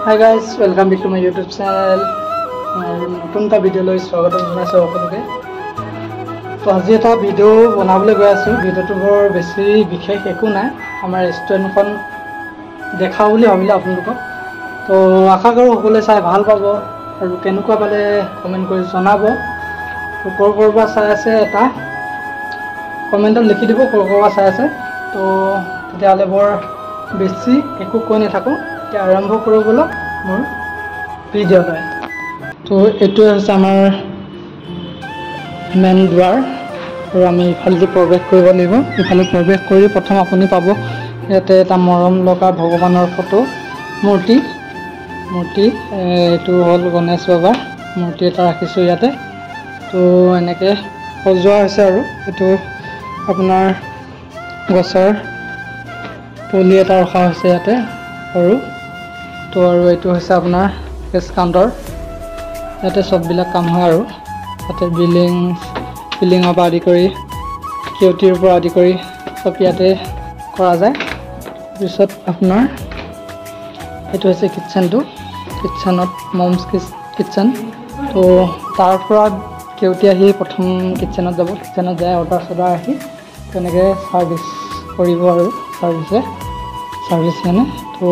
Hi guys, welcome back to my YouTube channel. নতুন এটা ভিডিঅ'লৈ স্বাগতম জনাইছোঁ সকলোকে। তো আজি এটা ভিডিঅ' বনাবলৈ গৈ আছোঁ। ভিডিঅ'টো বৰ বেছি বিশেষ একো নাই, আমাৰ ৰেষ্টুৰেণ্টখন দেখাওঁ বুলি ভাবিলোঁ আপোনালোকক। তো আশা কৰোঁ সকলোৱে চাই ভাল পাব আৰু কেনেকুৱা পালে কমেণ্ট কৰি জনাব। তো ক'ৰ পৰা চাই আছে এটা কমেণ্টত লিখি দিব ক'ৰ পৰা চাই আছে। তো তেতিয়াহ'লে বৰ বেছি একো কৈ নাথাকোঁ, এতিয়া আৰম্ভ কৰোঁ ব'লক মোৰ ভিডিঅ'টো। তো এইটোৱে হৈছে আমাৰ মেইন দুৱাৰ আৰু আমি ইফালেদি প্ৰৱেশ কৰিব লাগিব। ইফালে প্ৰৱেশ কৰি প্ৰথম আপুনি পাব ইয়াতে এটা মৰম লগা ভগৱানৰ ফটো মূৰ্তি। এইটো হ'ল গণেশ বাবাৰ মূৰ্তি এটা ৰাখিছোঁ ইয়াতে। তো এনেকৈ সজোৱা হৈছে আৰু এইটো আপোনাৰ গছৰ পুলি এটা ৰখা হৈছে ইয়াতে সৰু। তো আৰু এইটো হৈছে আপোনাৰ কেছ কাউণ্টাৰ, ইয়াতে চববিলাক কাম হয় আৰু ইয়াতে বিলিঙৰ পৰা আদি কৰি কেউটিৰ পৰা আদি কৰি চব ইয়াতে কৰা যায়। তাৰপিছত আপোনাৰ এইটো হৈছে কিটচেনটো, কিটচেনত মমছ কিটচেন। তো তাৰ পৰা কেউটি আহি প্ৰথম কিটচেনত যাব, কিটচেনত যায় অৰ্ডাৰ চৰ্ডাৰ আহি তেনেকৈ ছাৰ্ভিচ কৰিব আৰু ছাৰ্ভিচ মানে। তো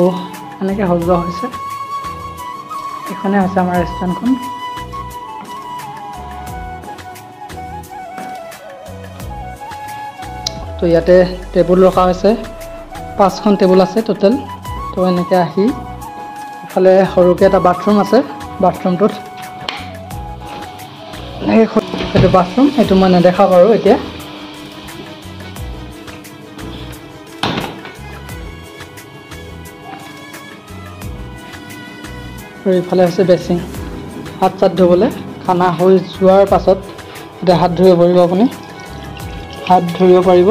এনেকৈ সজোৱা হৈছে। এইখনে হৈছে আমাৰ ৰেষ্টুৰেণ্টখন। তো ইয়াতে টেবুল ৰখা হৈছে, 5খন টেবুল আছে টোটেল। তো এনেকৈ আহি ইফালে সৰুকৈ এটা বাথৰুম আছে, বাথৰুমটোত এইটো বাথৰুম, এইটো মই নেদেখা বাৰু এতিয়া। আৰু ইফালে হৈছে বেচিং, হাত চাত ধুবলৈ। খানা হৈ যোৱাৰ পাছত এতিয়া হাত ধুব পাৰিব, আপুনি হাত ধুব পাৰিব।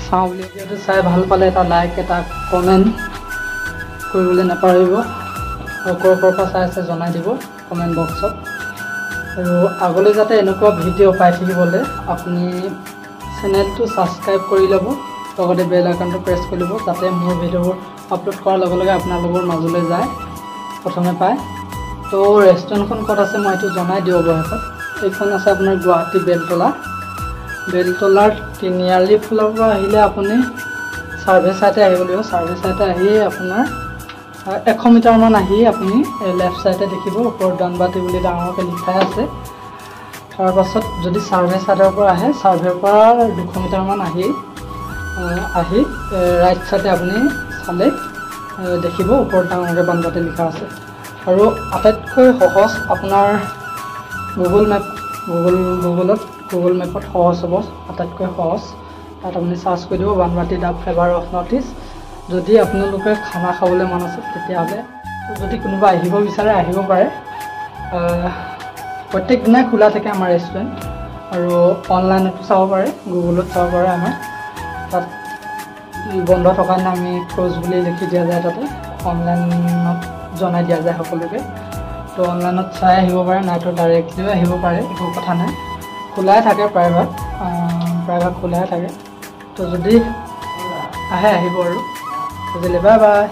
চাওঁ বুলি যিহেতু চাই ভাল পালে এটা লাইক এটা কমেণ্ট কৰিবলৈ নাপাহৰিব আৰু ক'ৰ পৰা চাই আছে জনাই দিব কমেণ্ট বক্সত। আৰু আগলৈ যাতে এনেকুৱা ভিডিঅ' পাই থাকিবলৈ আপুনি চেনেলটো ছাবস্ক্ৰাইব কৰি ল'ব, লগতে বেল আইকনটো প্ৰেছ কৰি ল'ব, যাতে মোৰ ভিডিঅ'বোৰ আপলোড কৰাৰ লগে লগে আপোনালোকৰ মাজলৈ যায়, প্ৰথমে পায়। তো ৰেষ্টুৰেণ্টখন ক'ত আছে মই এইটো জনাই দিব বয়সত। এইখন আছে আপোনাৰ গুৱাহাটী বেলতলাৰ তিনিআলি ফালৰ পৰা আহিলে আপুনি ছাৰ্ভে চাইডে আহিব লাগিব। ছাৰ্ভে চাইডে আহি আপোনাৰ 100 মিটাৰমান আহি আপুনি লেফ্ট চাইডে দেখিব ওপৰত দানবাতি বুলি ডাঙৰকৈ লিখাই আছে। তাৰপাছত যদি ছাৰ্ভে চাইডৰ পৰা আহে, ছাৰ্ভেৰ পৰা 200 মিটাৰমান আহি ৰাইট চাইডে আপুনি চালে দেখিব ওপৰত ডাঙৰকৈ বানবাতি লিখা আছে। আৰু আটাইতকৈ সহজ আপোনাৰ গুগল মেপত সহজ হ'ব, আটাইতকৈ সহজ। তাত আপুনি চাৰ্চ কৰি দিব Banbati the flavour of North East. যদি আপোনালোকে খানা খাবলৈ মন আছে তেতিয়াহ'লে, যদি কোনোবা আহিব বিচাৰে আহিব পাৰে। প্ৰত্যেক দিনাই খোলা থাকে আমাৰ ৰেষ্টুৰেণ্ট, আৰু অনলাইনতো চাব পাৰে, গুগলত চাব পাৰে। আমাৰ তাত বন্ধ থকাৰ দিনা আমি ক্ল'জ বুলি লিখি দিয়া যায়, তাতে অনলাইনত জনাই দিয়া যায় সকলোকে। তো অনলাইনত চাই আহিব পাৰে, নাইতো ডাইৰেক্টলিও আহিব পাৰে, একো কথা নাই। খোলাই থাকে প্ৰায়ভাগ খোলাই থাকে। তো যদি আহে আহিব আৰু। বুজিলে, বাই বাই।